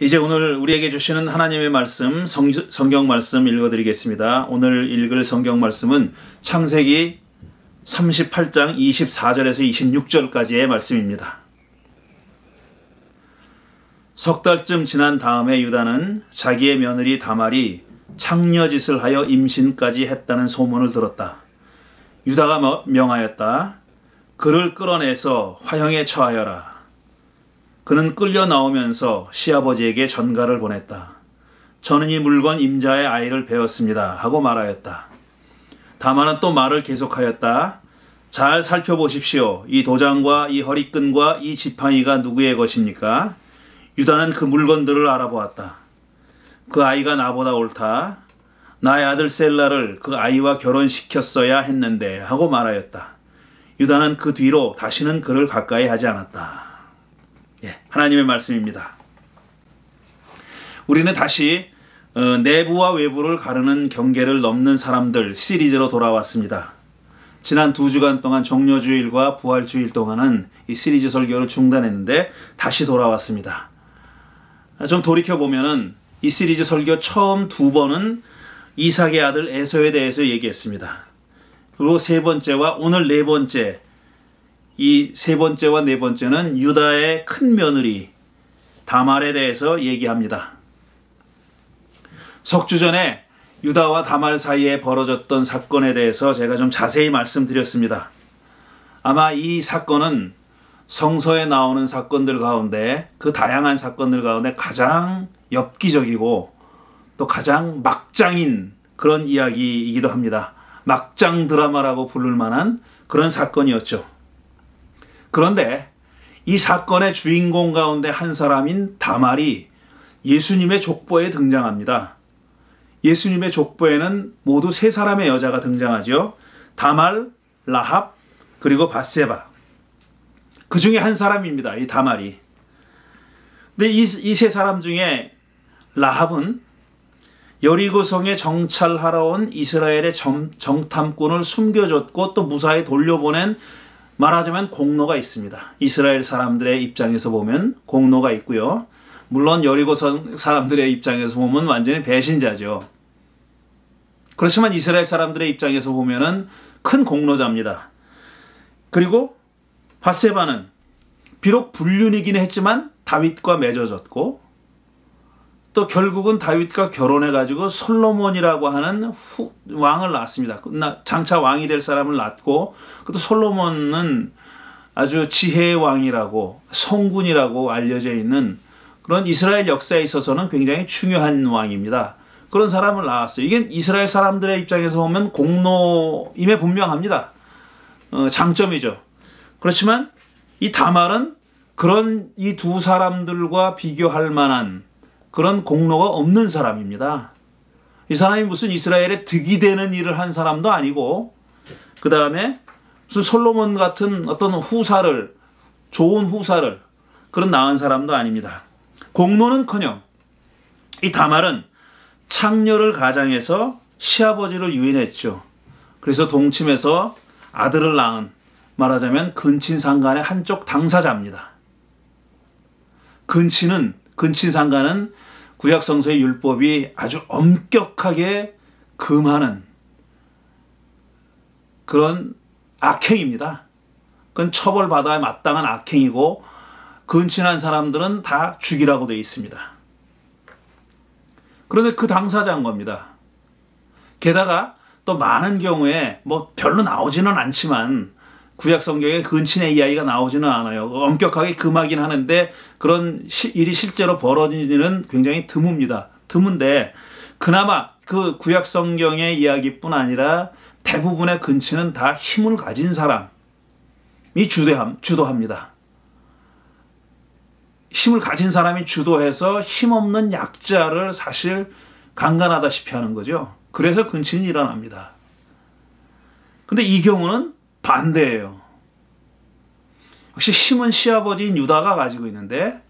이제 오늘 우리에게 주시는 하나님의 말씀, 성경 말씀 읽어드리겠습니다. 오늘 읽을 성경 말씀은 창세기 38장 24절에서 26절까지의 말씀입니다. 석 달쯤 지난 다음에 유다는 자기의 며느리 다말이 창녀짓을 하여 임신까지 했다는 소문을 들었다. 유다가 명하였다. 그를 끌어내서 화형에 처하여라. 그는 끌려 나오면서 시아버지에게 전가를 보냈다. 저는 이 물건 임자의 아이를 배웠습니다 하고 말하였다. 다말은 또 말을 계속하였다. 잘 살펴보십시오. 이 도장과 이 허리끈과 이 지팡이가 누구의 것입니까? 유다는 그 물건들을 알아보았다. 그 아이가 나보다 옳다. 나의 아들 셀라를 그 아이와 결혼시켰어야 했는데 하고 말하였다. 유다는 그 뒤로 다시는 그를 가까이 하지 않았다. 하나님의 말씀입니다. 우리는 다시 내부와 외부를 가르는 경계를 넘는 사람들 시리즈로 돌아왔습니다. 지난 2주간 동안 종려주일과 부활주일 동안은 이 시리즈 설교를 중단했는데 다시 돌아왔습니다. 좀 돌이켜보면은 이 시리즈 설교 처음 2번은 이삭의 아들 에서에 대해서 얘기했습니다. 그리고 3번째와 오늘 4번째, 이 3번째와 4번째는 유다의 큰 며느리 다말에 대해서 얘기합니다. 석주 전에 유다와 다말 사이에 벌어졌던 사건에 대해서 제가 좀 자세히 말씀드렸습니다. 아마 이 사건은 성서에 나오는 사건들 가운데, 그 다양한 사건들 가운데 가장 엽기적이고 또 가장 막장인 그런 이야기이기도 합니다. 막장 드라마라고 부를 만한 그런 사건이었죠. 그런데 이 사건의 주인공 가운데 한 사람인 다말이 예수님의 족보에 등장합니다. 예수님의 족보에는 모두 3사람의 여자가 등장하죠. 다말, 라합, 그리고 밧세바. 그 중에 한 사람입니다. 이 다말이. 근데 이 3사람 중에 라합은 여리고성에 정찰하러 온 이스라엘의 정탐꾼을 숨겨줬고 또 무사히 돌려보낸, 말하자면 공로가 있습니다. 이스라엘 사람들의 입장에서 보면 공로가 있고요. 물론 여리고성 사람들의 입장에서 보면 완전히 배신자죠. 그렇지만 이스라엘 사람들의 입장에서 보면은 큰 공로자입니다. 그리고 밧세바는 비록 불륜이긴 했지만 다윗과 맺어졌고 또 결국은 다윗과 결혼해가지고 솔로몬이라고 하는 왕을 낳았습니다. 장차 왕이 될 사람을 낳고, 또 솔로몬은 아주 지혜의 왕이라고, 성군이라고 알려져 있는 그런 이스라엘 역사에 있어서는 굉장히 중요한 왕입니다. 그런 사람을 낳았어요. 이게 이스라엘 사람들의 입장에서 보면 공로임에 분명합니다. 장점이죠. 그렇지만 이 다말은 그런 이 2 사람들과 비교할 만한 그런 공로가 없는 사람입니다. 이 사람이 무슨 이스라엘에 득이 되는 일을 한 사람도 아니고, 그 다음에 무슨 솔로몬 같은 어떤 후사를, 좋은 후사를 그런 낳은 사람도 아닙니다. 공로는커녕 이 다말은 창녀를 가장해서 시아버지를 유인했죠. 그래서 동침해서 아들을 낳은, 말하자면 근친상간의 한쪽 당사자입니다. 근친상간은 구약성서의 율법이 아주 엄격하게 금하는 그런 악행입니다. 그건 처벌받아야 마땅한 악행이고, 근친한 사람들은 다 죽이라고 되어 있습니다. 그런데 그 당사자인 겁니다. 게다가 또 많은 경우에 별로 나오지는 않지만 구약성경에 근친의 이야기가 나오지는 않아요. 엄격하게 금하긴 하는데 그런 일이 실제로 벌어지는 일은 굉장히 드뭅니다. 드문데 그나마 그 구약성경의 이야기뿐 아니라 대부분의 근친은 다 힘을 가진 사람이 주도합니다. 힘을 가진 사람이 주도해서 힘없는 약자를 사실 강간하다시피 하는 거죠. 그래서 근친이 일어납니다. 근데 이 경우는 반대예요. 역시 힘은 시아버지인 유다가 가지고 있는데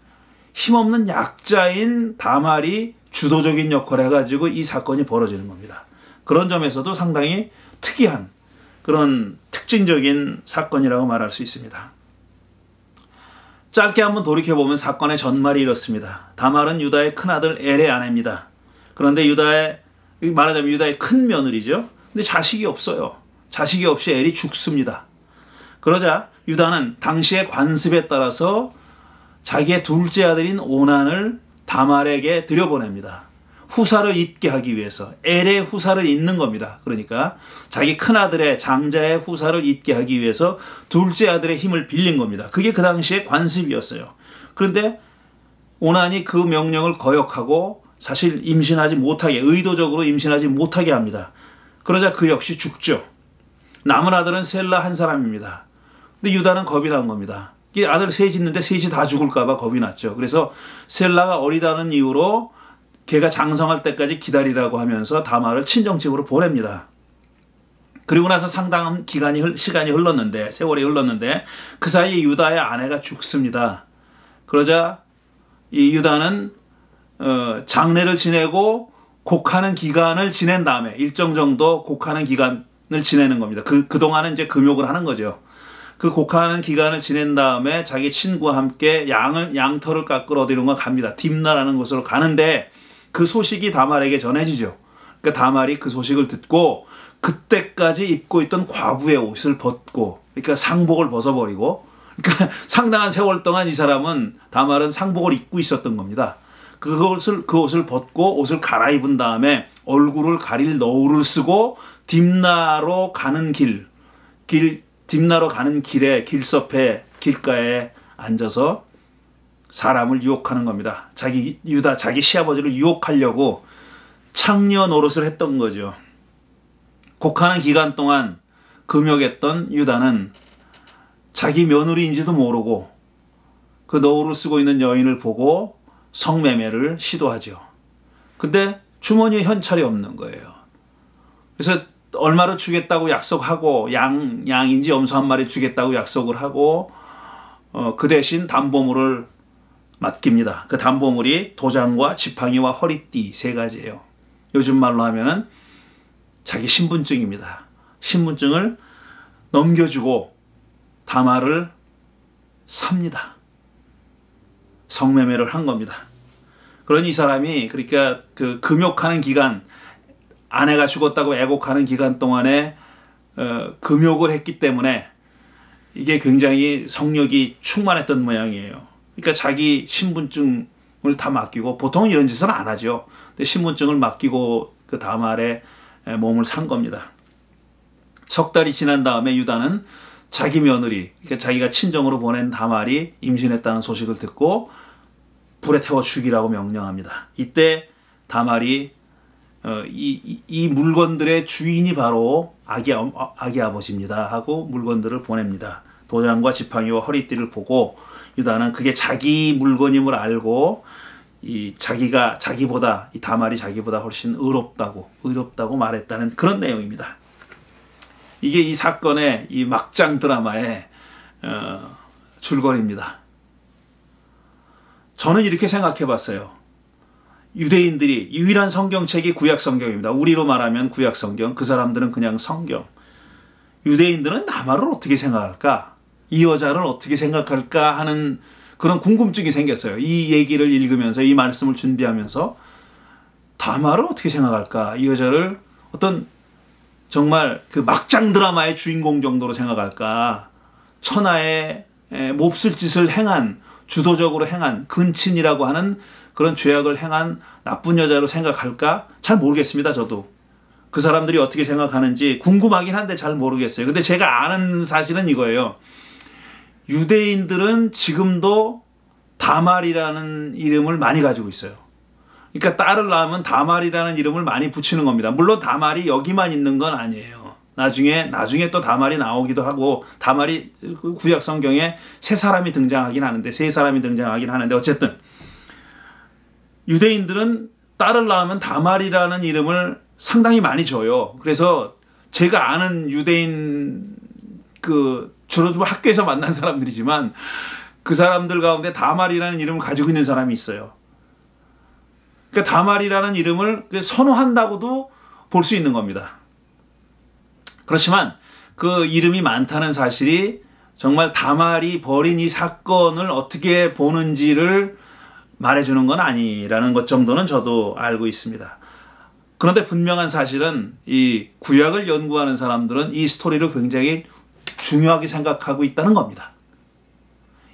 힘없는 약자인 다말이 주도적인 역할을 해가지고 이 사건이 벌어지는 겁니다. 그런 점에서도 상당히 특이한 그런 특징적인 사건이라고 말할 수 있습니다. 짧게 한번 돌이켜보면 사건의 전말이 이렇습니다. 다말은 유다의 큰아들 엘의 아내입니다. 그런데 말하자면 유다의 큰 며느리죠. 근데 자식이 없어요. 자식이 없이 엘이 죽습니다. 그러자 유다는 당시의 관습에 따라서 자기의 둘째 아들인 오난을 다말에게 들여보냅니다. 후사를 잇게 하기 위해서. 엘의 후사를 잇는 겁니다. 그러니까 자기 큰아들의 장자의 후사를 잇게 하기 위해서 둘째 아들의 힘을 빌린 겁니다. 그게 그 당시의 관습이었어요. 그런데 오난이 그 명령을 거역하고 사실 임신하지 못하게, 의도적으로 임신하지 못하게 합니다. 그러자 그 역시 죽죠. 남은 아들은 셀라 한 사람입니다. 근데 유다는 겁이 난 겁니다. 아들 셋이 있는데 셋이 다 죽을까 봐 겁이 났죠. 그래서 셀라가 어리다는 이유로 걔가 장성할 때까지 기다리라고 하면서 다말을 친정집으로 보냅니다. 그리고 나서 상당한 시간이 흘렀는데, 세월이 흘렀는데 그 사이에 유다의 아내가 죽습니다. 그러자 이 유다는 장례를 지내고 곡하는 기간을 지낸 다음에 일정 정도 곡하는 기간을 지내는 겁니다. 그동안은 이제 금욕을 하는 거죠. 그 곡하는 기간을 지낸 다음에 자기 친구와 함께 양털을 깎으러 어디론가 갑니다. 딥나라는 곳으로 가는데 그 소식이 다말에게 전해지죠. 그러니까 다말이 그 소식을 듣고 그때까지 입고 있던 과부의 옷을 벗고, 그러니까 상복을 벗어버리고, 그러니까 상당한 세월 동안 이 사람은, 다말은 상복을 입고 있었던 겁니다. 그 옷을 벗고 옷을 갈아입은 다음에 얼굴을 가릴 너울을 쓰고 딥나로 가는 딥나로 가는 길에 길섭에 길가에 앉아서 사람을 유혹하는 겁니다. 자기 시아버지를 유혹하려고 창녀 노릇을 했던 거죠. 곡하는 기간 동안 금욕했던 유다는 자기 며느리인지도 모르고 그 너울을 쓰고 있는 여인을 보고 성매매를 시도하죠. 근데 주머니에 현찰이 없는 거예요. 그래서 얼마를 주겠다고 약속하고 양인지 염소 한 마리 주겠다고 약속을 하고 그 대신 담보물을 맡깁니다. 그 담보물이 도장과 지팡이와 허리띠 3가지예요. 요즘 말로 하면은 자기 신분증입니다. 신분증을 넘겨주고 다말을 삽니다. 성매매를 한 겁니다. 그러니 이 사람이, 그러니까 그 금욕하는 기간, 아내가 죽었다고 애곡하는 기간 동안에 금욕을 했기 때문에 이게 굉장히 성욕이 충만했던 모양이에요. 그러니까 자기 신분증을 다 맡기고, 보통 이런 짓은 안 하죠. 근데 신분증을 맡기고 그 다말에 몸을 산 겁니다. 석 달이 지난 다음에 유다는 자기 며느리, 그러니까 자기가 친정으로 보낸 다말이 임신했다는 소식을 듣고 불에 태워 죽이라고 명령합니다. 이때 다말이 이 물건들의 주인이 바로 아기 아버지입니다 하고 물건들을 보냅니다. 도장과 지팡이와 허리띠를 보고 유다는 그게 자기 물건임을 알고 이 다말이 자기보다 훨씬 의롭다고 말했다는 그런 내용입니다. 이게 이 사건의 이 막장 드라마의 줄거리입니다. 저는 이렇게 생각해 봤어요. 유대인들이 유일한 성경책이 구약 성경입니다. 우리로 말하면 구약 성경, 그 사람들은 그냥 성경. 유대인들은 다말을 어떻게 생각할까? 이 여자를 어떻게 생각할까 하는 그런 궁금증이 생겼어요. 이 얘기를 읽으면서, 이 말씀을 준비하면서 다말을 어떻게 생각할까? 이 여자를 어떤 정말 그 막장 드라마의 주인공 정도로 생각할까? 천하의 몹쓸 짓을 행한, 주도적으로 행한, 근친이라고 하는 그런 죄악을 행한 나쁜 여자로 생각할까? 잘 모르겠습니다. 저도. 그 사람들이 어떻게 생각하는지 궁금하긴 한데 잘 모르겠어요. 근데 제가 아는 사실은 이거예요. 유대인들은 지금도 다말이라는 이름을 많이 가지고 있어요. 그러니까 딸을 낳으면 다말이라는 이름을 많이 붙이는 겁니다. 물론 다말이 여기만 있는 건 아니에요. 나중에 또 다말이 나오기도 하고, 다말이 구약 성경에 세 사람이 등장하긴 하는데 어쨌든 유대인들은 딸을 낳으면 다말이라는 이름을 상당히 많이 줘요. 그래서 제가 아는 유대인 주로 좀 학교에서 만난 사람들이지만 그 사람들 가운데 다말이라는 이름을 가지고 있는 사람이 있어요. 그러니까 다말이라는 이름을 선호한다고도 볼 수 있는 겁니다. 그렇지만 그 이름이 많다는 사실이 정말 다말이 벌인 이 사건을 어떻게 보는지를 말해주는 건 아니라는 것 정도는 저도 알고 있습니다. 그런데 분명한 사실은 이 구약을 연구하는 사람들은 이 스토리를 굉장히 중요하게 생각하고 있다는 겁니다.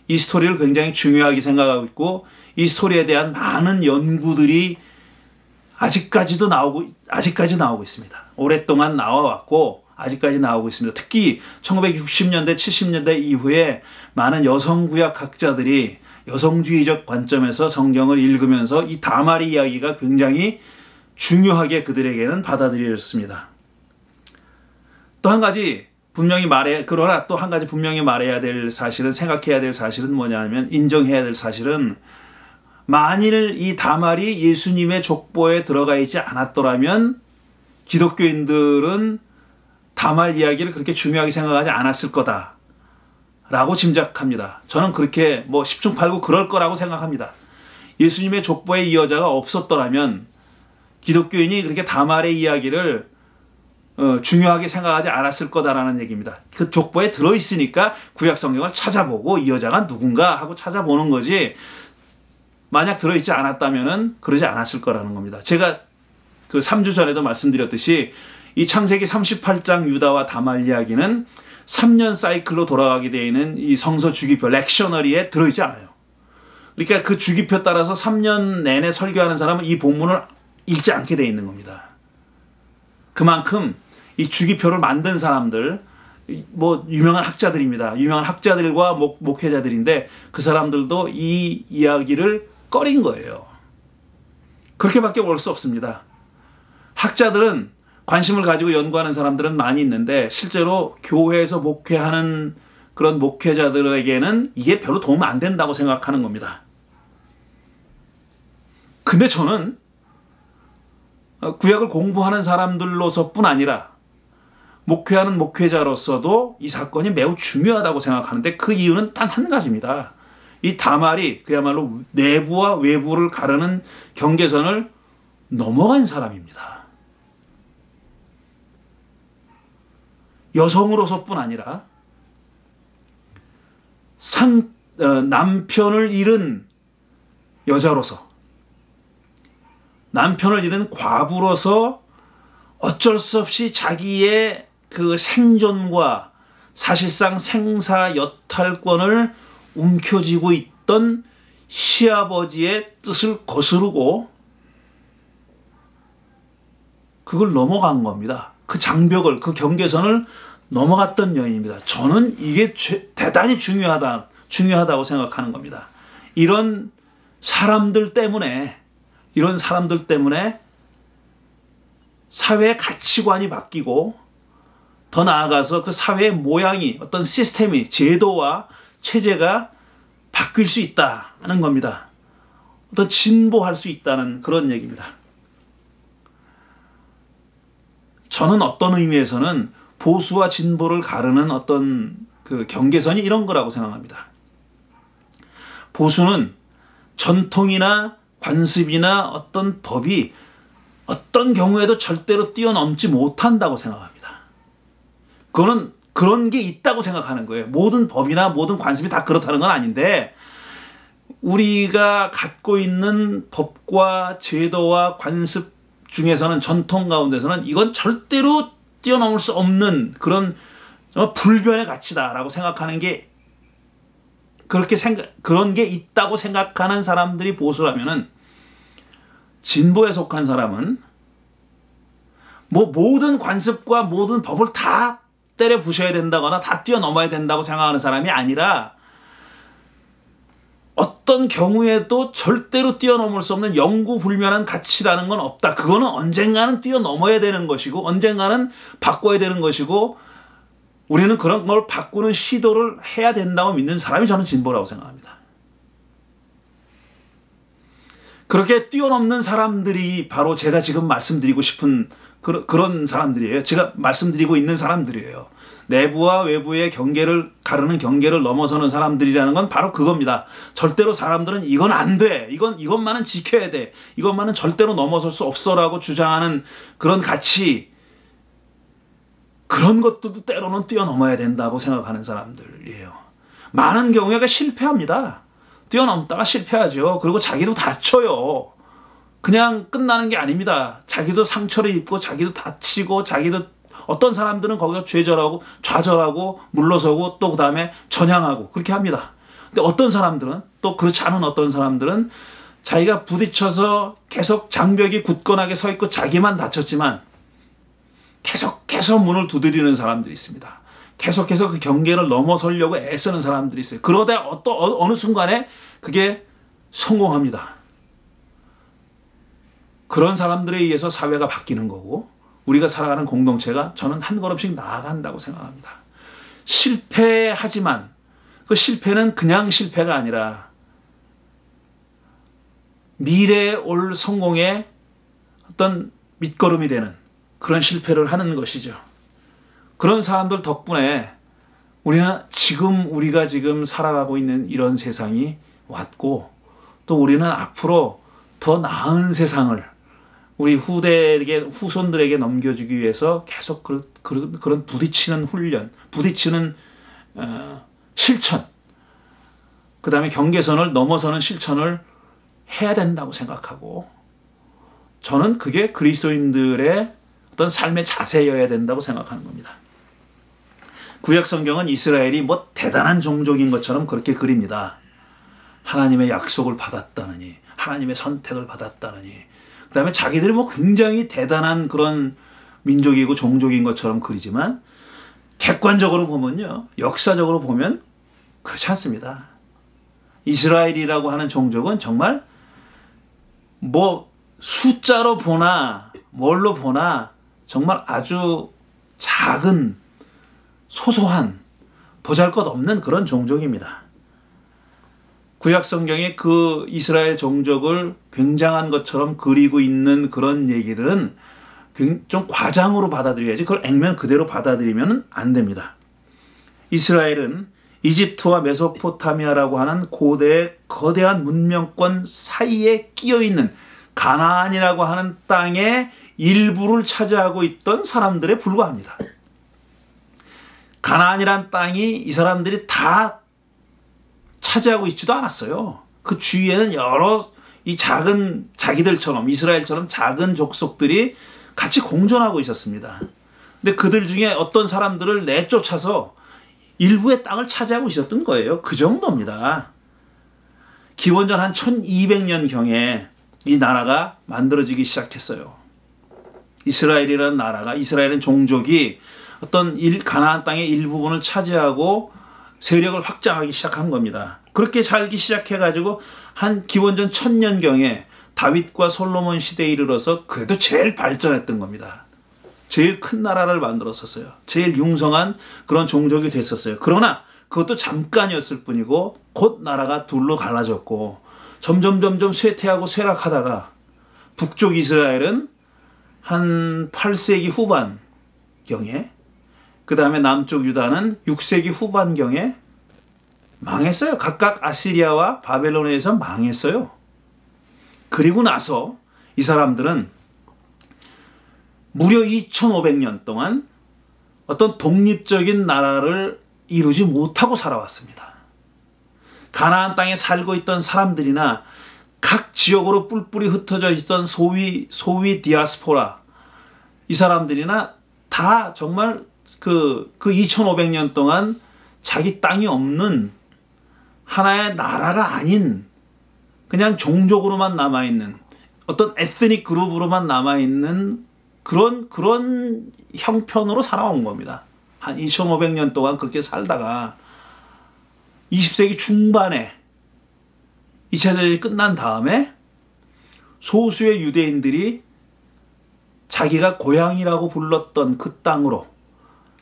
이 스토리를 굉장히 중요하게 생각하고 있고 이 스토리에 대한 많은 연구들이 아직까지 나오고 있습니다. 오랫동안 나와왔고 아직까지 나오고 있습니다. 특히 1960년대, 70년대 이후에 많은 여성구약학자들이 여성주의적 관점에서 성경을 읽으면서 이 다말의 이야기가 굉장히 중요하게 그들에게는 받아들여졌습니다. 또 한 가지 분명히 말해야 될 사실은, 생각해야 될 사실은 뭐냐면, 인정해야 될 사실은, 만일 이 다말이 예수님의 족보에 들어가 있지 않았더라면 기독교인들은 다말 이야기를 그렇게 중요하게 생각하지 않았을 거다라고 짐작합니다. 저는 그렇게 10중 8구 그럴 거라고 생각합니다. 예수님의 족보에 이 여자가 없었더라면 기독교인이 그렇게 다말의 이야기를 중요하게 생각하지 않았을 거다라는 얘기입니다. 그 족보에 들어있으니까 구약 성경을 찾아보고 이 여자가 누군가 하고 찾아보는 거지, 만약 들어있지 않았다면은 그러지 않았을 거라는 겁니다. 제가 그 3주 전에도 말씀드렸듯이 이 창세기 38장 유다와 다말 이야기는 3년 사이클로 돌아가게 되어 있는 이 성서 주기표 렉셔너리에 들어있지 않아요. 그러니까 그 주기표 따라서 3년 내내 설교하는 사람은 이 본문을 읽지 않게 되어 있는 겁니다. 그만큼 이 주기표를 만든 사람들, 유명한 학자들입니다. 유명한 학자들과 목회자들인데 그 사람들도 이 이야기를 꺼린 거예요. 그렇게밖에 볼 수 없습니다. 학자들은, 관심을 가지고 연구하는 사람들은 많이 있는데 실제로 교회에서 목회하는 그런 목회자들에게는 이게 별로 도움 안 된다고 생각하는 겁니다. 근데 저는 구약을 공부하는 사람들로서뿐 아니라 목회하는 목회자로서도 이 사건이 매우 중요하다고 생각하는데, 그 이유는 단 한 가지입니다. 이 다말이 그야말로 내부와 외부를 가르는 경계선을 넘어간 사람입니다. 여성으로서뿐 아니라 남편을 잃은 여자로서, 남편을 잃은 과부로서 어쩔 수 없이 자기의 그 생존과 사실상 생사 여탈권을 움켜쥐고 있던 시아버지의 뜻을 거스르고 그걸 넘어간 겁니다. 그 장벽을, 그 경계선을 넘어갔던 여인입니다. 저는 이게 대단히 중요하다고 생각하는 겁니다. 이런 사람들 때문에 사회의 가치관이 바뀌고, 더 나아가서 그 사회의 모양이, 어떤 시스템이, 제도와 체제가 바뀔 수 있다는 겁니다. 어떤 진보할 수 있다는 그런 얘기입니다. 저는 어떤 의미에서는 보수와 진보를 가르는 어떤 그 경계선이 이런 거라고 생각합니다. 보수는 전통이나 관습이나 어떤 법이 어떤 경우에도 절대로 뛰어넘지 못한다고 생각합니다. 그거는 그런 게 있다고 생각하는 거예요. 모든 법이나 모든 관습이 다 그렇다는 건 아닌데, 우리가 갖고 있는 법과 제도와 관습 중에서는, 전통 가운데서는 이건 절대로 뛰어넘을 수 없는 그런 불변의 가치다라고 생각하는 게, 그런 게 있다고 생각하는 사람들이 보수라면은, 진보에 속한 사람은 모든 관습과 모든 법을 다 때려 부셔야 된다거나 다 뛰어넘어야 된다고 생각하는 사람이 아니라, 어떤 경우에도 절대로 뛰어넘을 수 없는 영구불변한 가치라는 건 없다. 그거는 언젠가는 뛰어넘어야 되는 것이고, 언젠가는 바꿔야 되는 것이고, 우리는 그런 걸 바꾸는 시도를 해야 된다고 믿는 사람이 저는 진보라고 생각합니다. 그렇게 뛰어넘는 사람들이 바로 제가 지금 말씀드리고 싶은 그런 사람들이에요. 제가 말씀드리고 있는 사람들이에요. 내부와 외부의 경계를 가르는 경계를 넘어서는 사람들이라는 건 바로 그겁니다. 절대로 사람들은 이건 안 돼, 이것만은 지켜야 돼, 이것만은 절대로 넘어설 수 없어라고 주장하는 그런 가치, 그런 것들도 때로는 뛰어넘어야 된다고 생각하는 사람들이에요. 많은 경우에 실패합니다. 뛰어넘다가 실패하죠. 그리고 자기도 다쳐요. 그냥 끝나는 게 아닙니다. 자기도 상처를 입고 자기도 다치고 자기도 어떤 사람들은 거기서 좌절하고 물러서고 또 그 다음에 전향하고 그렇게 합니다. 근데 어떤 사람들은 또 그렇지 않은 어떤 사람들은 자기가 부딪혀서 계속 장벽이 굳건하게 서 있고 자기만 다쳤지만 계속해서 문을 두드리는 사람들이 있습니다. 계속해서 그 경계를 넘어서려고 애쓰는 사람들이 있어요. 그러다 어느 순간에 그게 성공합니다. 그런 사람들에 의해서 사회가 바뀌는 거고 우리가 살아가는 공동체가 저는 한 걸음씩 나아간다고 생각합니다. 실패하지만 그 실패는 그냥 실패가 아니라 미래에 올 성공의 어떤 밑거름이 되는 그런 실패를 하는 것이죠. 그런 사람들 덕분에 우리가 지금 살아가고 있는 이런 세상이 왔고 또 우리는 앞으로 더 나은 세상을 우리 후손들에게 넘겨주기 위해서 계속 그런 부딪히는 훈련, 부딪히는 실천, 그 다음에 경계선을 넘어서는 실천을 해야 된다고 생각하고 저는 그게 그리스도인들의 어떤 삶의 자세여야 된다고 생각하는 겁니다. 구약 성경은 이스라엘이 뭐 대단한 종족인 것처럼 그렇게 그립니다. 하나님의 약속을 받았다느니, 하나님의 선택을 받았다느니, 그 다음에 자기들이 뭐 굉장히 대단한 그런 민족이고 종족인 것처럼 그리지만 객관적으로 보면요, 역사적으로 보면 그렇지 않습니다. 이스라엘이라고 하는 종족은 정말 뭐 숫자로 보나 뭘로 보나 정말 아주 작은 소소한 보잘것없는 그런 종족입니다. 구약 성경에 그 이스라엘 종족을 굉장한 것처럼 그리고 있는 그런 얘기들은 좀 과장으로 받아들여야지 그걸 액면 그대로 받아들이면 안 됩니다. 이스라엘은 이집트와 메소포타미아라고 하는 거대한 문명권 사이에 끼어있는 가나안이라고 하는 땅의 일부를 차지하고 있던 사람들에 불과합니다. 가나안이란 땅이 이 사람들이 다 차지하고 있지도 않았어요. 그 주위에는 여러 이 작은 자기들처럼 이스라엘처럼 작은 족속들이 같이 공존하고 있었습니다. 근데 그들 중에 어떤 사람들을 내쫓아서 일부의 땅을 차지하고 있었던 거예요. 그 정도입니다. 기원전 한 1200년경에 이 나라가 만들어지기 시작했어요. 이스라엘이라는 나라가, 이스라엘은 종족이 어떤 가나안 땅의 일부분을 차지하고 세력을 확장하기 시작한 겁니다. 그렇게 살기 시작해가지고 한 기원전 1000년경에 다윗과 솔로몬 시대에 이르러서 그래도 제일 발전했던 겁니다. 제일 큰 나라를 만들었었어요. 제일 융성한 그런 종족이 됐었어요. 그러나 그것도 잠깐이었을 뿐이고 곧 나라가 둘로 갈라졌고 점점 쇠퇴하고 쇠락하다가 북쪽 이스라엘은 한 8세기 후반경에 그 다음에 남쪽 유다는 6세기 후반경에 망했어요. 각각 아시리아와 바벨론에 의해서 망했어요. 그리고 나서 이 사람들은 무려 2500년 동안 어떤 독립적인 나라를 이루지 못하고 살아왔습니다. 가나안 땅에 살고 있던 사람들이나 각 지역으로 뿔뿔이 흩어져 있던 소위 디아스포라 이 사람들이나 다 정말 그 2500년 동안 자기 땅이 없는 하나의 나라가 아닌 그냥 종족으로만 남아있는 어떤 에스닉 그룹으로만 남아있는 그런 형편으로 살아온 겁니다. 한 2500년 동안 그렇게 살다가 20세기 중반에 2차 대전이 끝난 다음에 소수의 유대인들이 자기가 고향이라고 불렀던 그 땅으로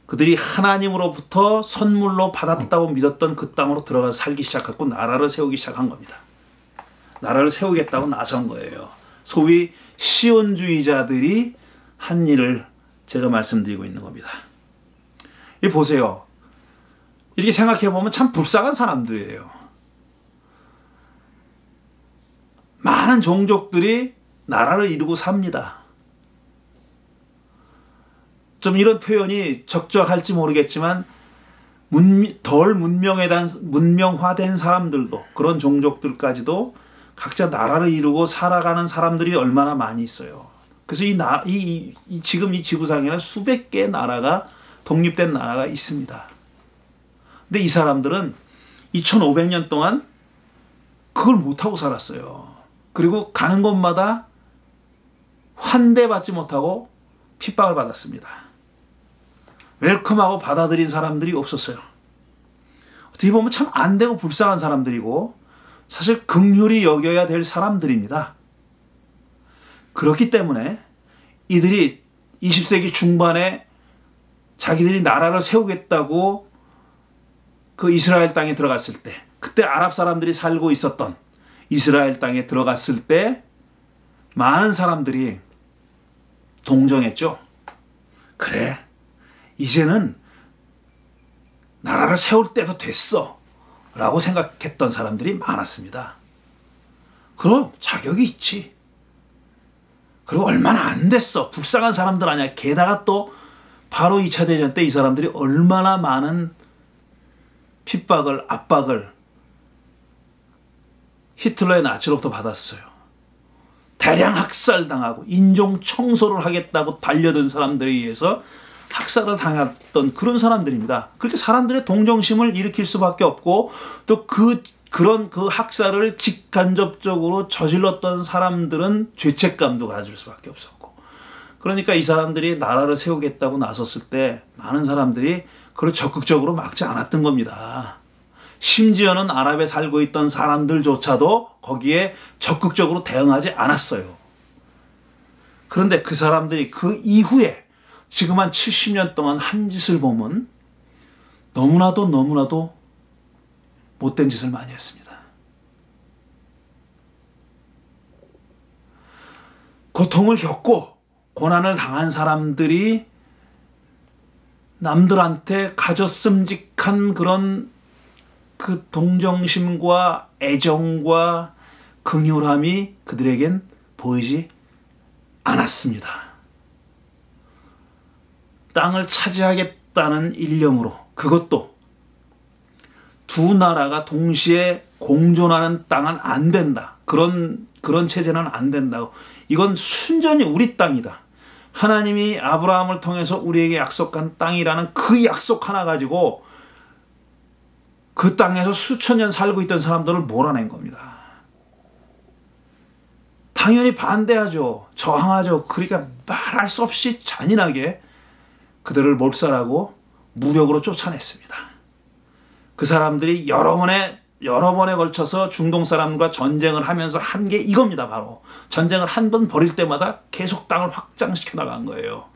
그들이 하나님으로부터 선물로 받았다고 믿었던 그 땅으로 들어가서 살기 시작했고 나라를 세우기 시작한 겁니다. 나라를 세우겠다고 나선 거예요. 소위 시온주의자들이 한 일을 제가 말씀드리고 있는 겁니다. 이 보세요. 이렇게 생각해 보면 참 불쌍한 사람들이에요. 많은 종족들이 나라를 이루고 삽니다. 좀 이런 표현이 적절할지 모르겠지만 덜 문명화된 사람들도, 그런 종족들까지도 각자 나라를 이루고 살아가는 사람들이 얼마나 많이 있어요. 그래서 지금 이 지구상에는 수백 개의 나라가, 독립된 나라가 있습니다. 근데 이 사람들은 2500년 동안 그걸 못하고 살았어요. 그리고 가는 곳마다 환대받지 못하고 핍박을 받았습니다. 웰컴하고 받아들인 사람들이 없었어요. 어떻게 보면 참 안되고 불쌍한 사람들이고 사실 긍휼히 여겨야 될 사람들입니다. 그렇기 때문에 이들이 20세기 중반에 자기들이 나라를 세우겠다고 그 이스라엘 땅에 들어갔을 때, 그때 아랍 사람들이 살고 있었던 이스라엘 땅에 들어갔을 때 많은 사람들이 동정했죠. 그래, 이제는 나라를 세울 때도 됐어 라고 생각했던 사람들이 많았습니다. 그럼 자격이 있지. 그리고 얼마나 안 됐어. 불쌍한 사람들 아니야. 게다가 또 바로 2차 대전 때 이 사람들이 얼마나 많은 핍박을, 압박을 히틀러의 나치로부터 받았어요. 대량 학살당하고 인종 청소를 하겠다고 달려든 사람들에 의해서 학살을 당했던 그런 사람들입니다. 그렇게 사람들의 동정심을 일으킬 수밖에 없고, 또 그런 학살을 직간접적으로 저질렀던 사람들은 죄책감도 가질 수밖에 없었고, 그러니까 이 사람들이 나라를 세우겠다고 나섰을 때 많은 사람들이 그걸 적극적으로 막지 않았던 겁니다. 심지어는 아랍에 살고 있던 사람들조차도 거기에 적극적으로 대응하지 않았어요. 그런데 그 사람들이 그 이후에 지금 한 70년 동안 한 짓을 보면 너무나도 못된 짓을 많이 했습니다. 고통을 겪고 고난을 당한 사람들이 남들한테 가졌음직한 그런 그 동정심과 애정과 긍휼함이 그들에겐 보이지 않았습니다. 땅을 차지하겠다는 일념으로, 그것도 두 나라가 동시에 공존하는 땅은 안 된다. 그런 체제는 안 된다고. 이건 순전히 우리 땅이다. 하나님이 아브라함을 통해서 우리에게 약속한 땅이라는 그 약속 하나 가지고 그 땅에서 수천 년 살고 있던 사람들을 몰아낸 겁니다. 당연히 반대하죠. 저항하죠. 그러니까 말할 수 없이 잔인하게 그들을 몰살하고 무력으로 쫓아냈습니다. 그 사람들이 여러 번에 걸쳐서 중동 사람과 전쟁을 하면서 한 게 이겁니다. 바로 전쟁을 한 번 벌일 때마다 계속 땅을 확장시켜 나간 거예요.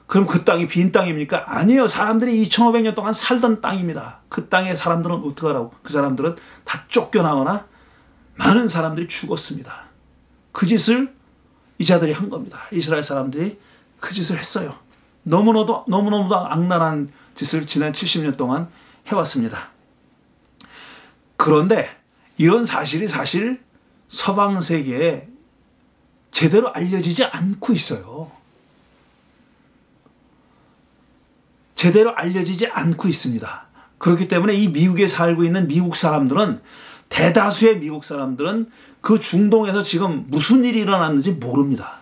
그럼 그 땅이 빈 땅입니까? 아니에요. 사람들이 2500년 동안 살던 땅입니다. 그 땅의 사람들은 어떻게 하라고? 그 사람들은 다 쫓겨나거나 많은 사람들이 죽었습니다. 그 짓을 이 자들이 한 겁니다. 이스라엘 사람들이 그 짓을 했어요. 너무나도 악랄한 짓을 지난 70년 동안 해왔습니다. 그런데 이런 사실이 사실 서방 세계에 제대로 알려지지 않고 있어요. 제대로 알려지지 않고 있습니다. 그렇기 때문에 이 미국에 살고 있는 미국 사람들은, 대다수의 미국 사람들은 그 중동에서 지금 무슨 일이 일어났는지 모릅니다.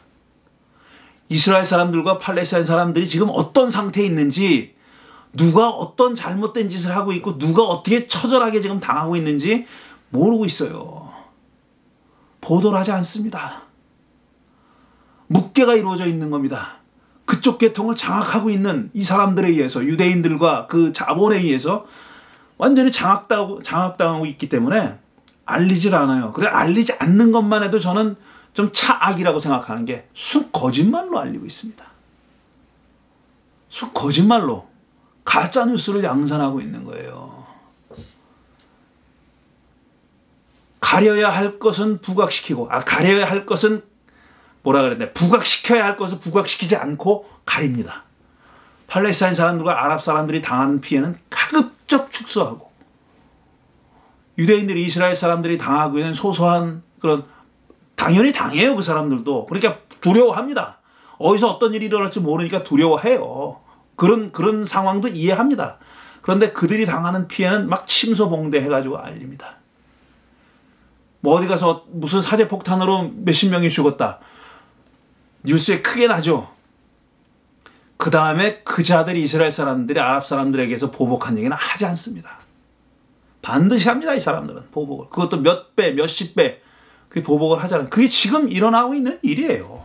이스라엘 사람들과 팔레스타인 사람들이 지금 어떤 상태에 있는지, 누가 어떤 잘못된 짓을 하고 있고 누가 어떻게 처절하게 지금 당하고 있는지 모르고 있어요. 보도를 하지 않습니다. 묵계가 이루어져 있는 겁니다. 그쪽 계통을 장악하고 있는 이 사람들에 의해서, 유대인들과 그 자본에 의해서 완전히 장악당하고 있기 때문에 알리질 않아요. 그래, 알리지 않는 것만 해도 저는 좀 차악이라고 생각하는 게, 거짓말로 알리고 있습니다. 거짓말로 가짜 뉴스를 양산하고 있는 거예요. 가려야 할 것은 부각시키고, 가려야 할 것은 부각시켜야 할 것을 부각시키지 않고 가립니다. 팔레스타인 사람들과 아랍 사람들이 당하는 피해는 가급적 축소하고, 유대인들이, 이스라엘 사람들이 당하고 있는 소소한 그런, 당연히 당해요. 그 사람들도. 그러니까 두려워합니다. 어디서 어떤 일이 일어날지 모르니까 두려워해요. 그런 상황도 이해합니다. 그런데 그들이 당하는 피해는 막 침소봉대 해가지고 알립니다. 뭐 어디 가서 무슨 사제폭탄으로 몇십 명이 죽었다. 뉴스에 크게 나죠. 그 다음에 그 자들이 이스라엘 사람들이 아랍 사람들에게서 보복한 얘기는 하지 않습니다. 반드시 합니다. 이 사람들은 보복을. 그것도 몇 배, 몇십 배 그 보복을 하잖아요. 그게 지금 일어나고 있는 일이에요.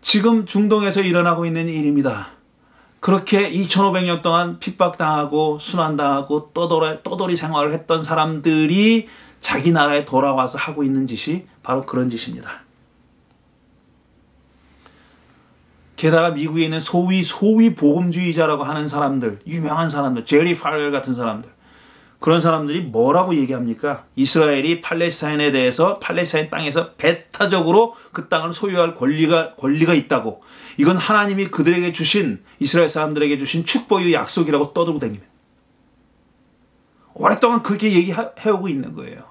지금 중동에서 일어나고 있는 일입니다. 그렇게 2500년 동안 핍박당하고 순환당하고 떠돌이 생활을 했던 사람들이 자기 나라에 돌아와서 하고 있는 짓이 바로 그런 짓입니다. 게다가 미국에 있는 소위 복음주의자라고 하는 사람들, 유명한 사람들, 제리 파렐 같은 사람들, 그런 사람들이 뭐라고 얘기합니까? 이스라엘이 팔레스타인에 대해서 팔레스타인 땅에서 배타적으로 그 땅을 소유할 권리가 있다고, 이건 하나님이 그들에게 주신, 이스라엘 사람들에게 주신 축복의 약속이라고 떠들고 다닙니다. 오랫동안 그렇게 얘기해오고 있는 거예요.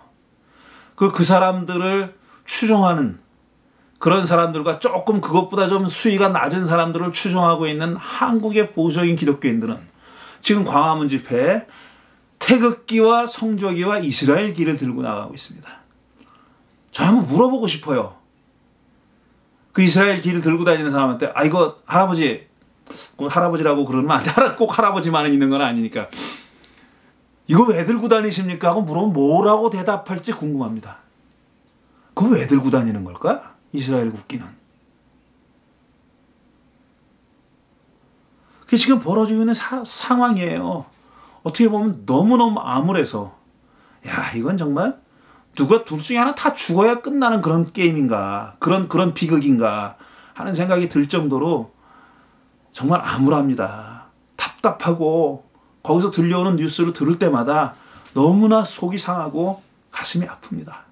그 사람들을 추종하는 그런 사람들과 조금 그것보다 좀 수위가 낮은 사람들을 추종하고 있는 한국의 보수적인 기독교인들은 지금 광화문 집회에 태극기와 성조기와 이스라엘기를 들고 나가고 있습니다. 저는 한번 물어보고 싶어요. 그 이스라엘기를 들고 다니는 사람한테, 아, 이거 할아버지, 꼭 할아버지라고 그러면 안 돼. 꼭 할아버지만 있는 건 아니니까. 이거 왜 들고 다니십니까? 하고 물어보면 뭐라고 대답할지 궁금합니다. 그거 왜 들고 다니는 걸까? 이스라엘 국기는. 그게 지금 벌어지고 있는 상황이에요. 어떻게 보면 너무너무 암울해서, 야, 이건 정말 누가 둘 중에 하나 다 죽어야 끝나는 그런 게임인가, 그런 비극인가 하는 생각이 들 정도로 정말 암울합니다. 답답하고 거기서 들려오는 뉴스를 들을 때마다 너무나 속이 상하고 가슴이 아픕니다.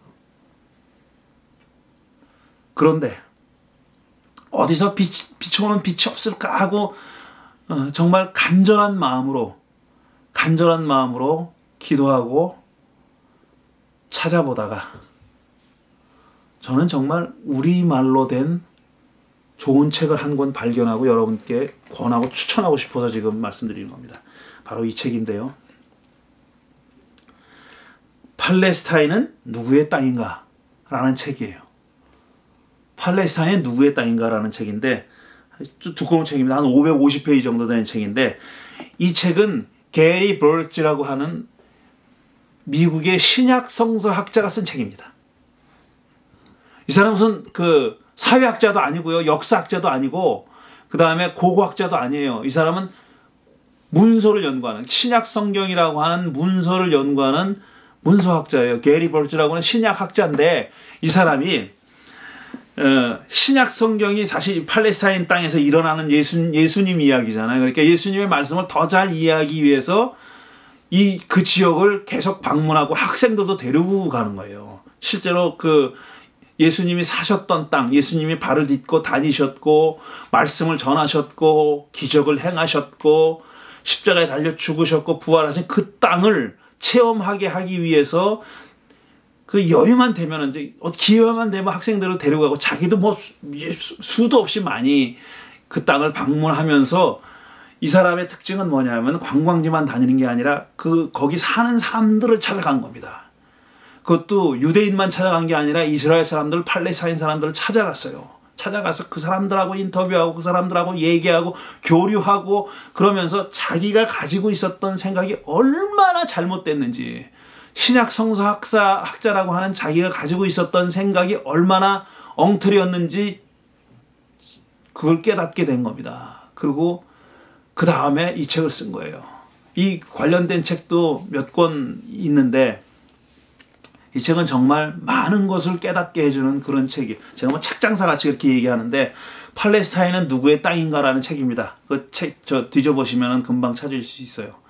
그런데 어디서 비춰오는 빛이 없을까 하고 정말 간절한 마음으로 기도하고 찾아보다가 저는 정말 우리말로 된 좋은 책을 한 권 발견하고 여러분께 권하고 추천하고 싶어서 지금 말씀드리는 겁니다. 바로 이 책인데요. 팔레스타인은 누구의 땅인가? 라는 책이에요. 팔레스타인은 누구의 땅인가? 라는 책인데, 두꺼운 책입니다. 한 550페이지 정도 되는 책인데, 이 책은 게리 버치라고 하는 미국의 신약 성서학자가 쓴 책입니다. 이 사람은 무슨 사회학자도 아니고요, 역사학자도 아니고, 그 다음에 고고학자도 아니에요. 이 사람은 문서를 연구하는, 신약 성경이라고 하는 문서를 연구하는 문서학자예요. 게리 버치라고 하는 신약학자인데, 이 사람이 신약 성경이 사실 팔레스타인 땅에서 일어나는 예수님 이야기잖아요. 그러니까 예수님의 말씀을 더 잘 이해하기 위해서 그 지역을 계속 방문하고 학생들도 데리고 가는 거예요. 실제로 예수님이 사셨던 땅, 예수님이 발을 딛고 다니셨고 말씀을 전하셨고 기적을 행하셨고 십자가에 달려 죽으셨고 부활하신 그 땅을 체험하게 하기 위해서 여유만 되면, 이제 기회만 되면 학생들을 데려가고 자기도 수도 없이 많이 그 땅을 방문하면서, 이 사람의 특징은 뭐냐면 관광지만 다니는 게 아니라 거기 사는 사람들을 찾아간 겁니다. 그것도 유대인만 찾아간 게 아니라 이스라엘 사람들, 팔레스타인 사람들을 찾아갔어요. 찾아가서 그 사람들하고 인터뷰하고 그 사람들하고 얘기하고 교류하고 그러면서 자기가 가지고 있었던 생각이 얼마나 잘못됐는지, 신약 성서학자라고 하는 자기가 가지고 있었던 생각이 얼마나 엉터리였는지 그걸 깨닫게 된 겁니다. 그리고 그 다음에 이 책을 쓴 거예요. 이 관련된 책도 몇 권 있는데 이 책은 정말 많은 것을 깨닫게 해주는 그런 책이에요. 제가 책장사같이 그렇게 얘기하는데, 팔레스타인은 누구의 땅인가라는 책입니다. 그 책 뒤져보시면 금방 찾을 수 있어요.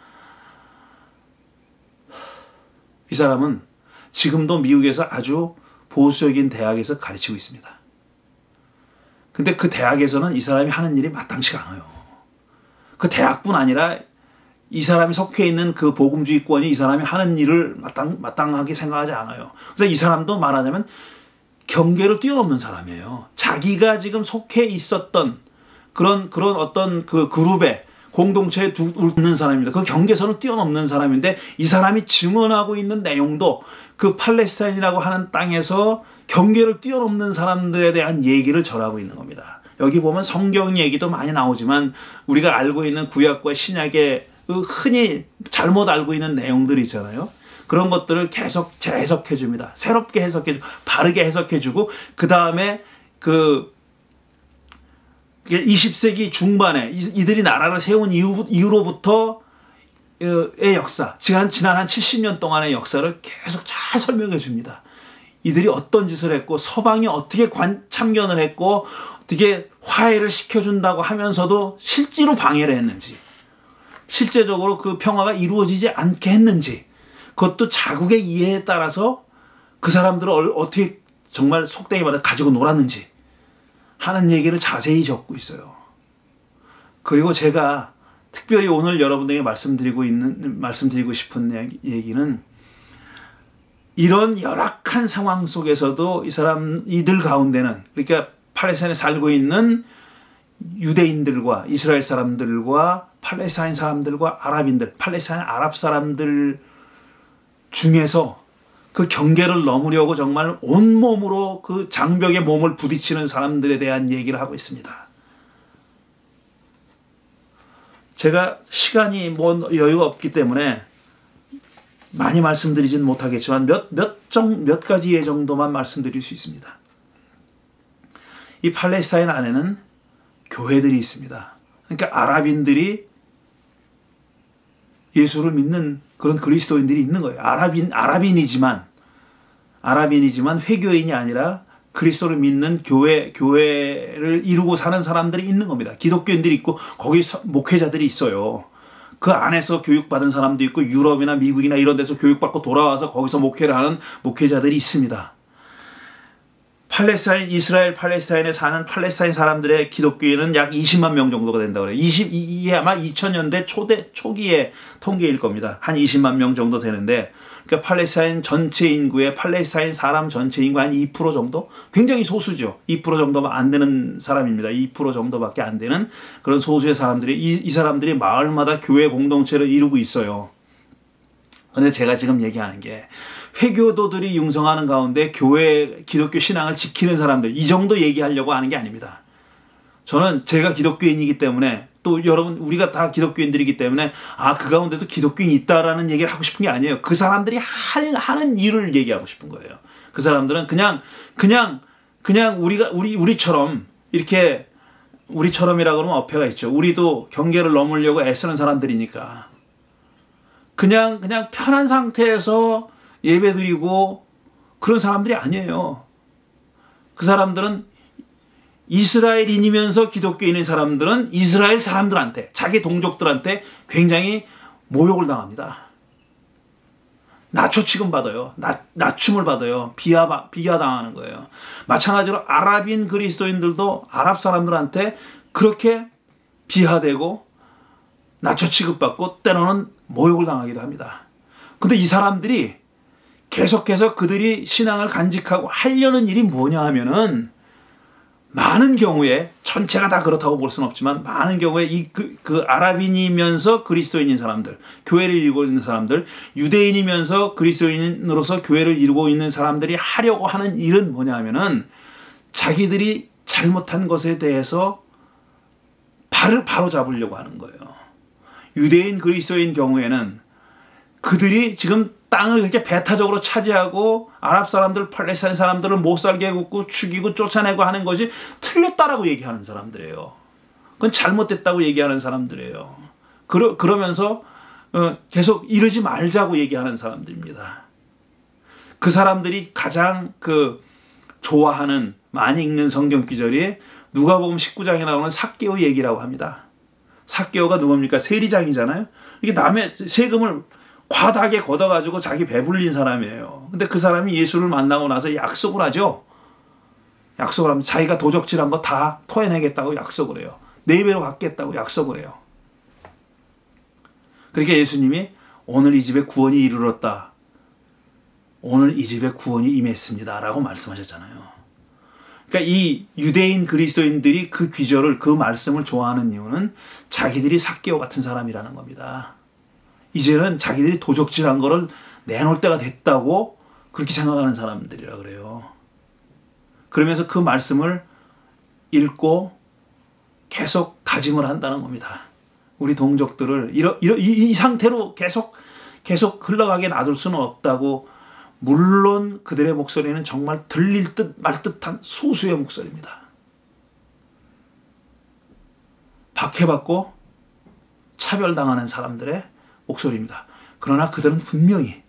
이 사람은 지금도 미국에서 아주 보수적인 대학에서 가르치고 있습니다. 근데 그 대학에서는 이 사람이 하는 일이 마땅치가 않아요. 그 대학뿐 아니라 이 사람이 속해 있는 그 복음주의권이 이 사람이 하는 일을 마땅하게 생각하지 않아요. 그래서 이 사람도 말하자면 경계를 뛰어넘는 사람이에요. 자기가 지금 속해 있었던 그런 어떤 그 그룹에 공동체에 있는 사람입니다. 그 경계선을 뛰어넘는 사람인데 이 사람이 증언하고 있는 내용도 그 팔레스타인이라고 하는 땅에서 경계를 뛰어넘는 사람들에 대한 얘기를 전하고 있는 겁니다. 여기 보면 성경 얘기도 많이 나오지만 우리가 알고 있는 구약과 신약의 흔히 잘못 알고 있는 내용들이 있잖아요. 그런 것들을 계속 재해석해 줍니다. 새롭게 해석해 주고 바르게 해석해 주고 그 다음에 그 20세기 중반에 이들이 나라를 세운 이후로부터 의 역사, 지난 한 70년 동안의 역사를 계속 잘 설명해 줍니다. 이들이 어떤 짓을 했고 서방이 어떻게 참견을 했고 어떻게 화해를 시켜준다고 하면서도 실제로 방해를 했는지, 실제적으로 그 평화가 이루어지지 않게 했는지, 그것도 자국의 이해에 따라서 그 사람들을 어떻게 정말 속되게 말해 가지고 놀았는지 하는 얘기를 자세히 적고 있어요. 그리고 제가 특별히 오늘 여러분들에게 말씀드리고 싶은 얘기는 이런 열악한 상황 속에서도 이들 가운데는, 그러니까 팔레스타인에 살고 있는 유대인들과 이스라엘 사람들과 팔레스타인 사람들과 아랍인들, 팔레스타인 아랍 사람들 중에서 그 경계를 넘으려고 정말 온몸으로 그 장벽에 몸을 부딪히는 사람들에 대한 얘기를 하고 있습니다. 제가 시간이 여유가 없기 때문에 많이 말씀드리진 못하겠지만 몇 가지 예 정도만 말씀드릴 수 있습니다. 이 팔레스타인 안에는 교회들이 있습니다. 그러니까 아랍인들이 예수를 믿는 그런 그리스도인들이 있는 거예요. 아랍인이지만 회교인이 아니라 그리스도를 믿는 교회를 이루고 사는 사람들이 있는 겁니다. 기독교인들이 있고 거기 목회자들이 있어요. 그 안에서 교육받은 사람도 있고 유럽이나 미국이나 이런 데서 교육받고 돌아와서 거기서 목회를 하는 목회자들이 있습니다. 이스라엘 팔레스타인에 사는 팔레스타인 사람들의 기독교인은 약 20만 명 정도가 된다고 그래요. 이게 아마 2000년대 초기의 통계일 겁니다. 한 20만 명 정도 되는데, 그러니까 팔레스타인 전체 인구의 팔레스타인 사람 전체 인구 한 2% 정도? 굉장히 소수죠. 2% 정도만 안 되는 사람입니다. 2% 정도밖에 안 되는 그런 소수의 사람들이 이 사람들이 마을마다 교회 공동체를 이루고 있어요. 그런데 제가 지금 얘기하는 게 회교도들이 융성하는 가운데 기독교 신앙을 지키는 사람들, 이 정도 얘기하려고 하는 게 아닙니다. 저는 제가 기독교인이기 때문에, 또 여러분 우리가 다 기독교인들이기 때문에 그 가운데도 기독교인이 있다라는 얘기를 하고 싶은 게 아니에요. 그 사람들이 하는 일을 얘기하고 싶은 거예요. 그 사람들은 그냥 우리처럼 이렇게, 우리처럼이라 그러면 어폐가 있죠. 우리도 경계를 넘으려고 애쓰는 사람들이니까 그냥 편한 상태에서 예배드리고 그런 사람들이 아니에요. 그 사람들은 이스라엘인이면서 기독교인인 사람들은 이스라엘 사람들한테, 자기 동족들한테 굉장히 모욕을 당합니다. 나초 취급받아요. 낮춤을 받아요. 비하당하는 거예요. 마찬가지로 아랍인 그리스도인들도 아랍 사람들한테 그렇게 비하되고 나초 취급받고 때로는 모욕을 당하기도 합니다. 근데 이 사람들이 계속해서 그들이 신앙을 간직하고 하려는 일이 뭐냐 하면은, 많은 경우에, 전체가 다 그렇다고 볼 수는 없지만 많은 경우에 그 아랍인이면서 그리스도인인 사람들, 교회를 이루고 있는 사람들, 유대인이면서 그리스도인으로서 교회를 이루고 있는 사람들이 하려고 하는 일은 뭐냐 하면은, 자기들이 잘못한 것에 대해서 발을 바로 잡으려고 하는 거예요. 유대인 그리스도인 경우에는 그들이 지금 땅을 그렇게 배타적으로 차지하고 아랍 사람들, 팔레스타인 사람들을 못 살게 해고 죽이고 쫓아내고 하는 것이 틀렸다라고 얘기하는 사람들이에요. 그건 잘못됐다고 얘기하는 사람들이에요. 그러면서 계속 이러지 말자고 얘기하는 사람들입니다. 그 사람들이 가장 좋아하는, 많이 읽는 성경 구절이 누가복음 19장에 나오는 삭개오 얘기라고 합니다. 삭개오가 누굽니까? 세리장이잖아요. 이게 남의 세금을 과다하게 걷어가지고 자기 배불린 사람이에요. 근데 그 사람이 예수를 만나고 나서 약속을 하죠. 약속을 하면 자기가 도적질한 거 다 토해내겠다고 약속을 해요. 4배로 갚겠다고 약속을 해요. 그러니까 예수님이 오늘 이 집에 구원이 이르렀다. 오늘 이 집에 구원이 임했습니다. 라고 말씀하셨잖아요. 그러니까 이 유대인 그리스도인들이 그 귀절을, 그 말씀을 좋아하는 이유는 자기들이 삭개오 같은 사람이라는 겁니다. 이제는 자기들이 도적질한 거를 내놓을 때가 됐다고 그렇게 생각하는 사람들이라 그래요. 그러면서 그 말씀을 읽고 계속 다짐을 한다는 겁니다. 우리 동족들을 이 상태로 계속 흘러가게 놔둘 수는 없다고. 물론 그들의 목소리는 정말 들릴 듯 말 듯한 소수의 목소리입니다. 박해받고 차별당하는 사람들의 목소리입니다. 그러나 그들은 분명히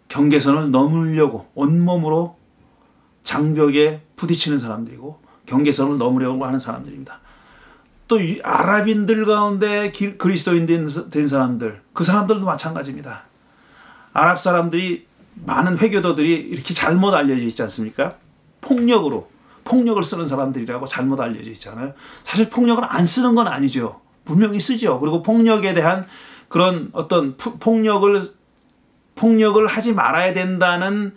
경계선을 넘으려고 온몸으로 장벽에 부딪히는 사람들이고 경계선을 넘으려고 하는 사람들입니다. 또 이 아랍인들 가운데 그리스도인 된 사람들, 그 사람들도 마찬가지입니다. 아랍 사람들이, 많은 회교도들이 이렇게 잘못 알려져 있지 않습니까? 폭력을 쓰는 사람들이라고 잘못 알려져 있잖아요. 사실 폭력을 안 쓰는 건 아니죠. 분명히 쓰죠. 그리고 폭력에 대한 그런 어떤 폭력을 하지 말아야 된다는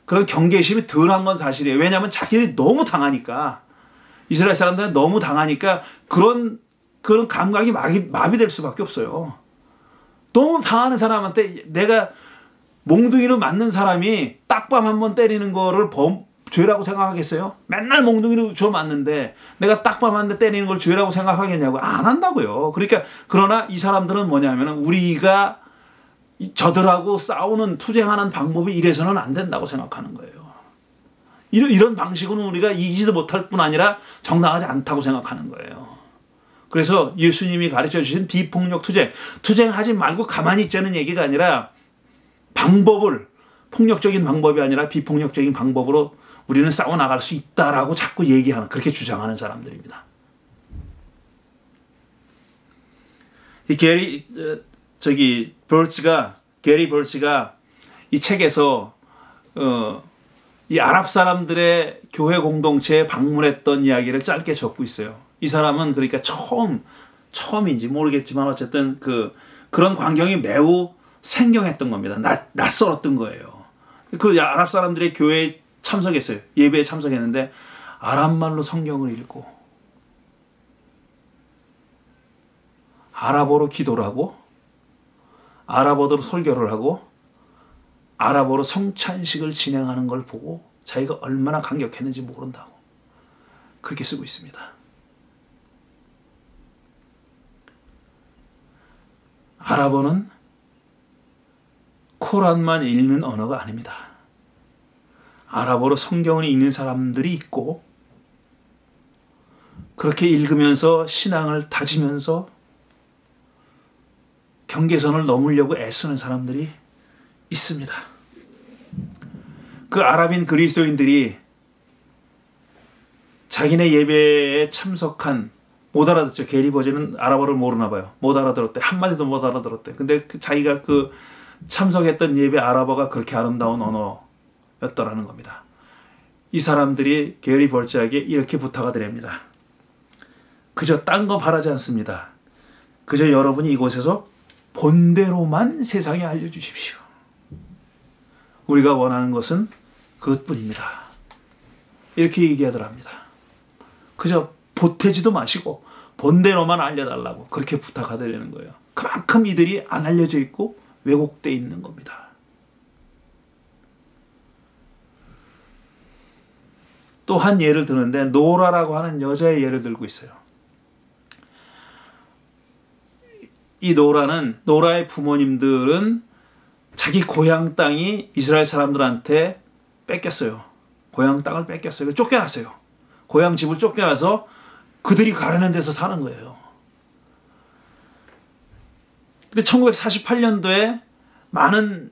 그런 경계심이 덜한 건 사실이에요. 왜냐하면 자기들이 너무 당하니까, 이스라엘 사람들은 너무 당하니까 그런 감각이 마비될 수밖에 없어요. 너무 당하는 사람한테, 내가 몽둥이로 맞는 사람이 딱밤 한 번 때리는 거를 죄라고 생각하겠어요? 맨날 몽둥이로 줘 맞는데 내가 딱밤 한 대 때리는 걸 죄라고 생각하겠냐고. 안 한다고요. 그러니까, 그러나 이 사람들은 뭐냐면, 우리가 저들하고 싸우는, 투쟁하는 방법이 이래서는 안 된다고 생각하는 거예요. 이런 방식으로는 우리가 이기지도 못할 뿐 아니라 정당하지 않다고 생각하는 거예요. 그래서 예수님이 가르쳐 주신 비폭력 투쟁하지 말고 가만히 있자는 얘기가 아니라, 폭력적인 방법이 아니라 비폭력적인 방법으로 우리는 싸워나갈 수 있다라고 자꾸 얘기하는, 그렇게 주장하는 사람들입니다. 이 게리 벌치가 이 책에서 이 아랍 사람들의 교회 공동체에 방문했던 이야기를 짧게 적고 있어요. 이 사람은 그러니까 처음인지 모르겠지만 어쨌든 그런 광경이 매우 생경했던 겁니다. 낯설었던 거예요. 그 아랍 사람들의 교회에 참석했어요. 예배에 참석했는데 아랍말로 성경을 읽고 아랍어로 기도를 하고 아랍어로 설교를 하고 아랍어로 성찬식을 진행하는 걸 보고 자기가 얼마나 감격했는지 모른다고 그렇게 쓰고 있습니다. 아랍어는 코란만 읽는 언어가 아닙니다. 아랍어로 성경을 읽는 사람들이 있고, 그렇게 읽으면서 신앙을 다지면서 경계선을 넘으려고 애쓰는 사람들이 있습니다. 그 아랍인 그리스도인들이 자기네 예배에 참석한, 못 알아듣죠. 게리 버즈는 아랍어를 모르나 봐요. 못 알아들었대. 한마디도 못 알아들었대. 근데 자기가 참석했던 예배 아랍어가 그렇게 아름다운 언어였더라는 겁니다. 이 사람들이 게리 벌즈에게 이렇게 부탁을 드립니다. 그저 딴 거 바라지 않습니다. 그저 여러분이 이곳에서 본대로만 세상에 알려주십시오. 우리가 원하는 것은 그것뿐입니다. 이렇게 얘기하더랍니다. 그저 보태지도 마시고 본대로만 알려달라고 그렇게 부탁하더라는 거예요. 그만큼 이들이 안 알려져 있고 왜곡되어 있는 겁니다. 또 한 예를 드는데, 노라라고 하는 여자의 예를 들고 있어요. 이 노라의 부모님들은 자기 고향 땅이 이스라엘 사람들한테 뺏겼어요. 고향 땅을 뺏겼어요. 쫓겨났어요. 고향 집을 쫓겨나서 그들이 가려는 데서 사는 거예요. 근데 1948년도에 많은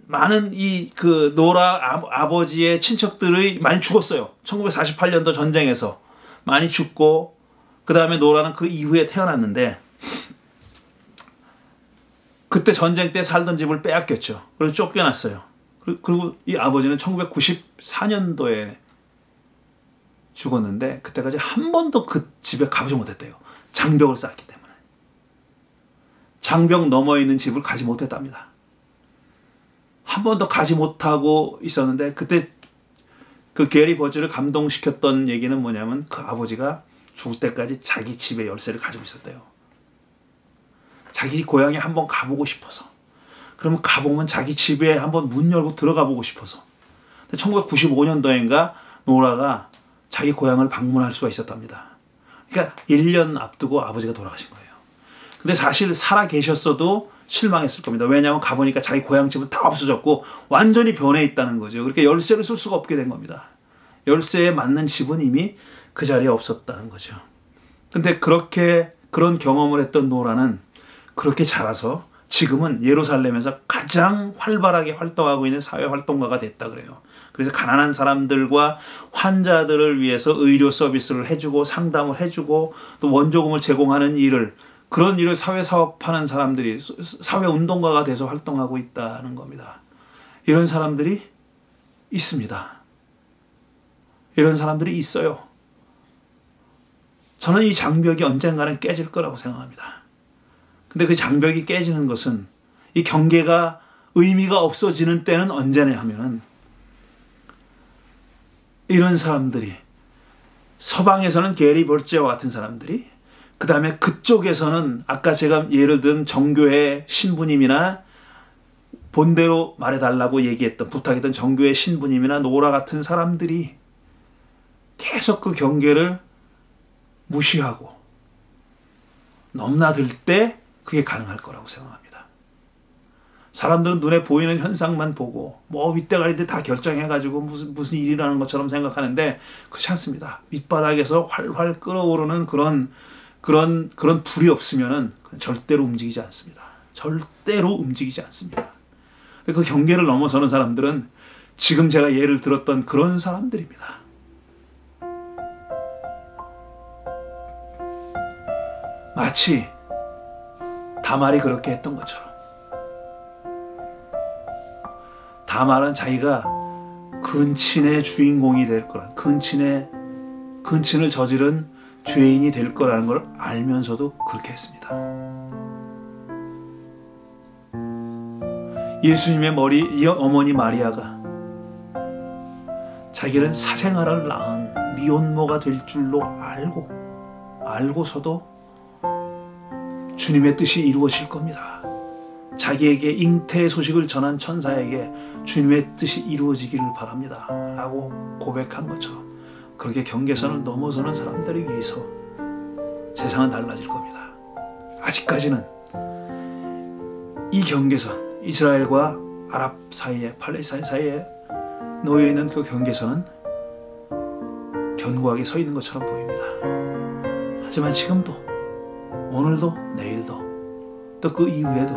노라 아버지의 친척들이 많이 죽었어요. 1948년도 전쟁에서 많이 죽고, 그 다음에 노라는 그 이후에 태어났는데, 그때 전쟁 때 살던 집을 빼앗겼죠. 그래서 쫓겨났어요. 그리고 이 아버지는 1994년도에 죽었는데, 그때까지 한 번도 그 집에 가보지 못했대요. 장벽을 쌓았기 때문에. 장벽 너머에 있는 집을 가지 못했답니다. 한 번도 가지 못하고 있었는데, 그때 그 게리 버즈를 감동시켰던 얘기는 뭐냐면 그 아버지가 죽을 때까지 자기 집의 열쇠를 가지고 있었대요. 자기 고향에 한번 가보고 싶어서. 그러면 가보면 자기 집에 한번 문 열고 들어가 보고 싶어서. 1995년도인가 노라가 자기 고향을 방문할 수가 있었답니다. 그러니까 1년 앞두고 아버지가 돌아가신 거예요. 근데 사실 살아 계셨어도 실망했을 겁니다. 왜냐하면 가보니까 자기 고향집은 다 없어졌고 완전히 변해 있다는 거죠. 그렇게 열쇠를 쓸 수가 없게 된 겁니다. 열쇠에 맞는 집은 이미 그 자리에 없었다는 거죠. 근데 그런 경험을 했던 노라는 그렇게 자라서 지금은 예루살렘에서 가장 활발하게 활동하고 있는 사회활동가가 됐다 그래요. 그래서 가난한 사람들과 환자들을 위해서 의료 서비스를 해주고 상담을 해주고 또 원조금을 제공하는 그런 일을 사회사업하는 사람들이 사회운동가가 돼서 활동하고 있다는 겁니다. 이런 사람들이 있습니다. 이런 사람들이 있어요. 저는 이 장벽이 언젠가는 깨질 거라고 생각합니다. 근데 그 장벽이 깨지는 것은 이 경계가 의미가 없어지는 때는 언제냐 하면은 이런 사람들이 서방에서는 게리 버즈와 같은 사람들이 그 다음에 그쪽에서는 아까 제가 예를 든 정교회 신부님이나 본대로 말해달라고 부탁했던 정교회 신부님이나 노라 같은 사람들이 계속 그 경계를 무시하고 넘나들 때 그게 가능할 거라고 생각합니다. 사람들은 눈에 보이는 현상만 보고 윗대가리인데 다 결정해가지고 무슨 일이라는 것처럼 생각하는데 그렇지 않습니다. 밑바닥에서 활활 끓어오르는 그런 불이 없으면은 절대로 움직이지 않습니다. 절대로 움직이지 않습니다. 그 경계를 넘어서는 사람들은 지금 제가 예를 들었던 그런 사람들입니다. 마치 다말이 그렇게 했던 것처럼 다말은 자기가 근친의 주인공이 될 거란 근친을 저지른 죄인이 될 거라는 걸 알면서도 그렇게 했습니다. 예수님의 이 어머니 마리아가 자기는 사생아를 낳은 미혼모가 될 줄로 알고서도 주님의 뜻이 이루어질 겁니다. 자기에게 잉태의 소식을 전한 천사에게 주님의 뜻이 이루어지기를 바랍니다 라고 고백한 것처럼 그렇게 경계선을 넘어서는 사람들에 의해서 세상은 달라질 겁니다. 아직까지는 이 경계선, 이스라엘과 아랍 사이에, 팔레스타인 사이에 놓여있는 그 경계선은 견고하게 서 있는 것처럼 보입니다. 하지만 지금도, 오늘도, 내일도, 또 그 이후에도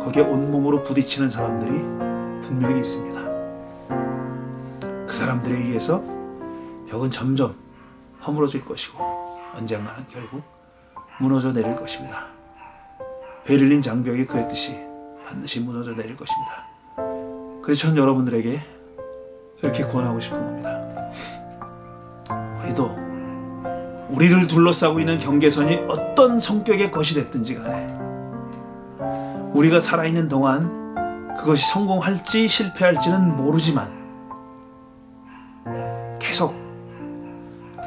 거기에 온몸으로 부딪히는 사람들이 분명히 있습니다. 그 사람들에 의해서 벽은 점점 허물어질 것이고 언젠가는 결국 무너져 내릴 것입니다. 베를린 장벽이 그랬듯이 반드시 무너져 내릴 것입니다. 그래서 전 여러분들에게 이렇게 권하고 싶은 겁니다. 우리도 우리를 둘러싸고 있는 경계선이 어떤 성격의 것이 됐든지 간에 우리가 살아있는 동안 그것이 성공할지 실패할지는 모르지만 계속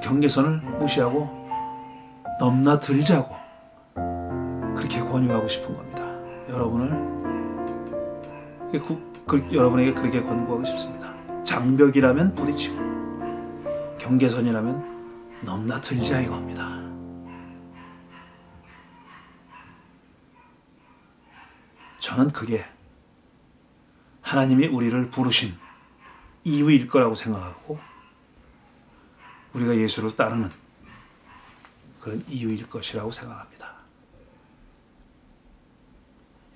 경계선을 무시하고 넘나들자고 그렇게 권유하고 싶은 겁니다. 여러분에게 그렇게 권고하고 싶습니다. 장벽이라면 부딪히고 경계선이라면 넘나들자 이겁니다. 저는 그게 하나님이 우리를 부르신 이유일 거라고 생각하고 우리가 예수를 따르는 그런 이유일 것이라고 생각합니다.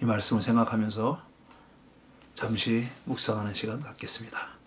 이 말씀을 생각하면서 잠시 묵상하는 시간 갖겠습니다.